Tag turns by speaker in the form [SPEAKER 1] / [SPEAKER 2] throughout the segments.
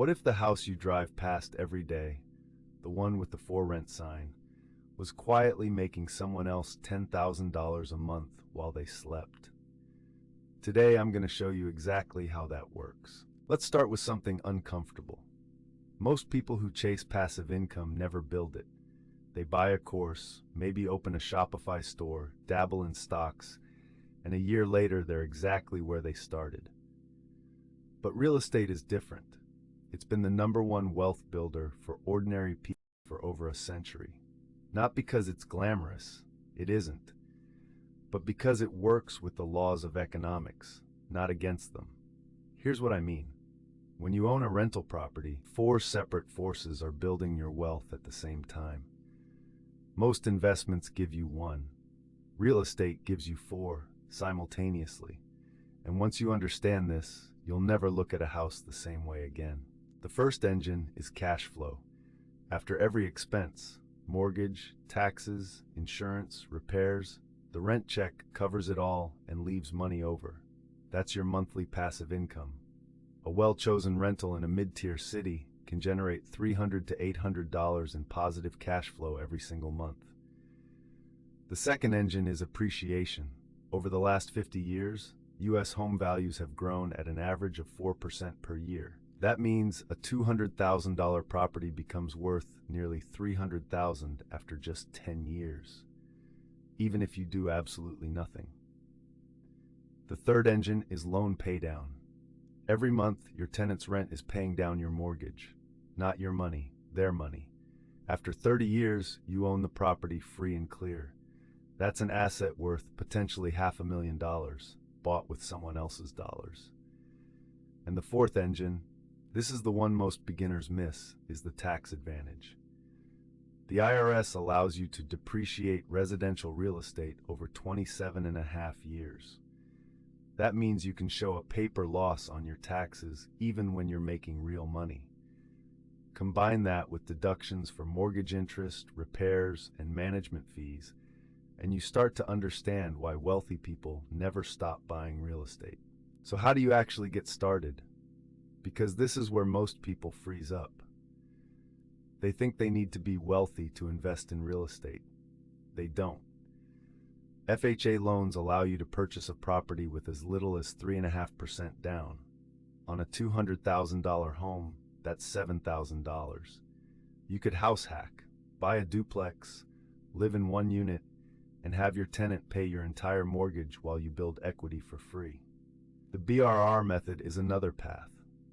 [SPEAKER 1] What if the house you drive past every day, the one with the for rent sign, was quietly making someone else $10,000 a month while they slept? Today I'm going to show you exactly how that works. Let's start with something uncomfortable. Most people who chase passive income never build it. They buy a course, maybe open a Shopify store, dabble in stocks, and a year later they're exactly where they started. But real estate is different. It's been the #1 wealth builder for ordinary people for over a century. Not because it's glamorous, it isn't, but because it works with the laws of economics, not against them. Here's what I mean. When you own a rental property, 4 separate forces are building your wealth at the same time. Most investments give you 1. Real estate gives you 4 simultaneously. And once you understand this, you'll never look at a house the same way again. The first engine is cash flow. After every expense, mortgage, taxes, insurance, repairs, the rent check covers it all and leaves money over. That's your monthly passive income. A well-chosen rental in a mid-tier city can generate $300 to $800 in positive cash flow every single month. The second engine is appreciation. Over the last 50 years, U.S. home values have grown at an average of 4% per year. That means a $200,000 property becomes worth nearly $300,000 after just 10 years, even if you do absolutely nothing. The third engine is loan paydown. Every month, your tenant's rent is paying down your mortgage. Not your money, their money. After 30 years, you own the property free and clear. That's an asset worth potentially $500,000, bought with someone else's dollars. And the fourth engine, this is the one most beginners miss, is the tax advantage. The IRS allows you to depreciate residential real estate over 27.5 years. That means you can show a paper loss on your taxes even when you're making real money. Combine that with deductions for mortgage interest, repairs, and management fees, and you start to understand why wealthy people never stop buying real estate. So how do you actually get started? Because this is where most people freeze up. They think they need to be wealthy to invest in real estate. They don't. FHA loans allow you to purchase a property with as little as 3.5% down. On a $200,000 home, that's $7,000. You could house hack, buy a duplex, live in one unit, and have your tenant pay your entire mortgage while you build equity for free. The BRR method is another path.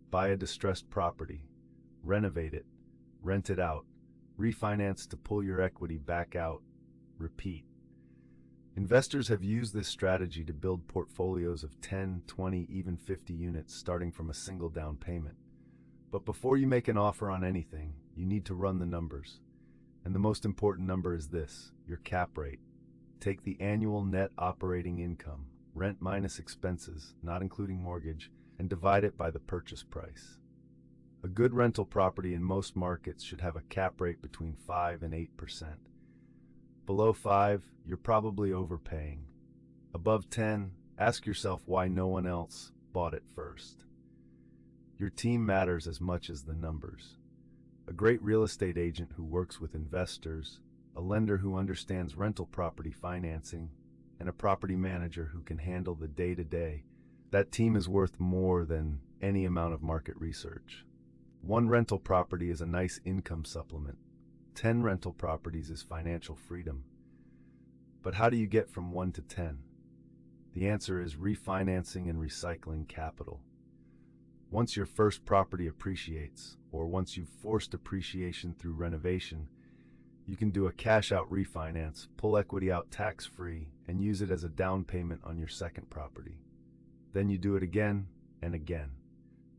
[SPEAKER 1] Buy a distressed property, renovate it, rent it out, refinance to pull your equity back out, repeat. Investors have used this strategy to build portfolios of 10, 20, even 50 units starting from a single down payment. But before you make an offer on anything, you need to run the numbers. And the most important number is this, your cap rate. Take the annual net operating income, rent minus expenses, not including mortgage, and divide it by the purchase price. A good rental property in most markets should have a cap rate between 5 and 8%. Below 5, you're probably overpaying. Above 10, ask yourself why no one else bought it first. Your team matters as much as the numbers. A great real estate agent who works with investors, a lender who understands rental property financing, and a property manager who can handle the day-to-day, that team is worth more than any amount of market research. 1 rental property is a nice income supplement. 10 rental properties is financial freedom. But how do you get from 1 to 10? The answer is refinancing and recycling capital. Once your first property appreciates, or once you've forced appreciation through renovation, you can do a cash-out refinance, pull equity out tax-free, and use it as a down payment on your second property. Then you do it again and again.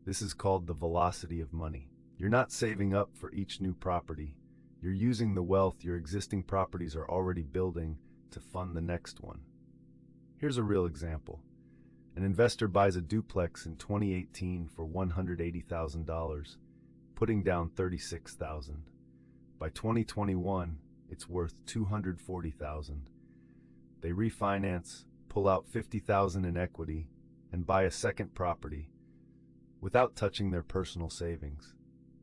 [SPEAKER 1] This is called the velocity of money. You're not saving up for each new property. You're using the wealth your existing properties are already building to fund the next one. Here's a real example. An investor buys a duplex in 2018 for $180,000, putting down $36,000. By 2021, it's worth $240,000. They refinance, pull out $50,000 in equity, and buy a second property without touching their personal savings.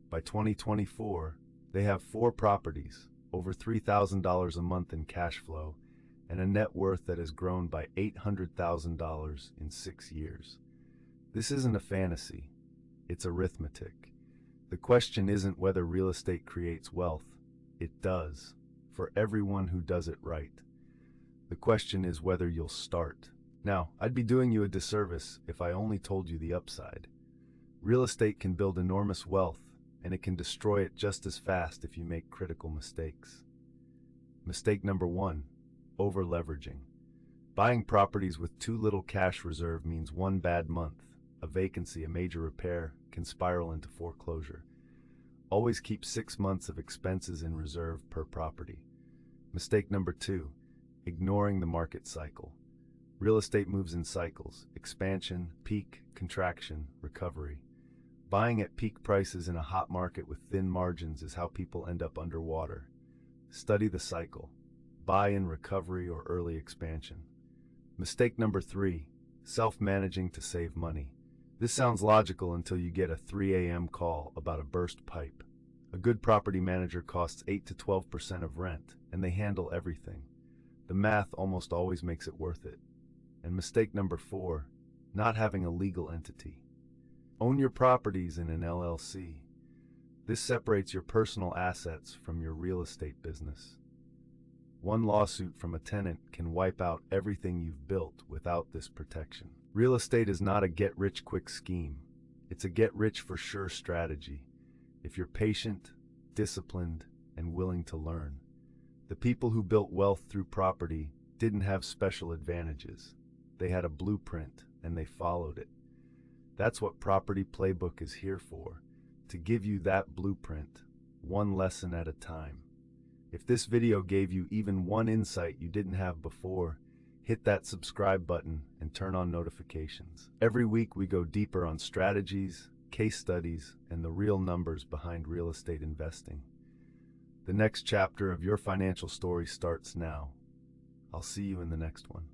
[SPEAKER 1] By 2024, they have 4 properties, over $3,000 a month in cash flow, and a net worth that has grown by $800,000 in 6 years. This isn't a fantasy, it's arithmetic. The question isn't whether real estate creates wealth. It does, for everyone who does it right. The question is whether you'll start. Now, I'd be doing you a disservice if I only told you the upside. Real estate can build enormous wealth, and it can destroy it just as fast if you make critical mistakes. Mistake number 1, over-leveraging. Buying properties with too little cash reserve means one bad month, a vacancy, a major repair, can spiral into foreclosure. Always keep 6 months of expenses in reserve per property. Mistake number 2, ignoring the market cycle. Real estate moves in cycles: expansion, peak, contraction, recovery. Buying at peak prices in a hot market with thin margins is how people end up underwater. Study the cycle. Buy in recovery or early expansion. Mistake number 3, self-managing to save money. This sounds logical until you get a 3 a.m. call about a burst pipe. A good property manager costs 8 to 12% of rent, and they handle everything. The math almost always makes it worth it. And mistake number 4, not having a legal entity. Own your properties in an LLC. This separates your personal assets from your real estate business. One lawsuit from a tenant can wipe out everything you've built without this protection. Real estate is not a get-rich-quick scheme. It's a get-rich-for-sure strategy, if you're patient, disciplined, and willing to learn. The people who built wealth through property didn't have special advantages. They had a blueprint, and they followed it. That's what Property Playbook is here for, to give you that blueprint, one lesson at a time. If this video gave you even one insight you didn't have before, hit that subscribe button and turn on notifications. Every week we go deeper on strategies, case studies, and the real numbers behind real estate investing. The next chapter of your financial story starts now. I'll see you in the next one.